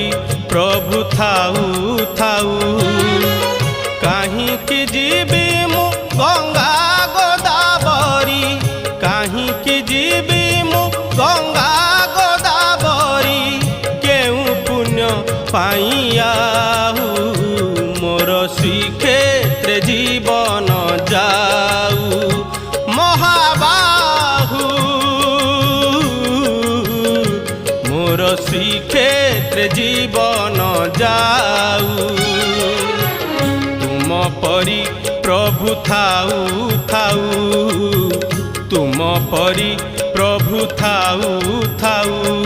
परी प्रभु थाऊ थाऊ काहींकि जीवी मु गंगा गोदावरी काहींकि जीवी मु गंगा गोदावरी केउ पुण्य पाइयाहू मोर श्रीक्षेत्र जीवन जाऊ महाबाहू मोर श्रीक्षेत्र जीवन जाऊ तुम परी प्रभु थाऊ थाऊ तुम परी प्रभु थाऊ थाऊ।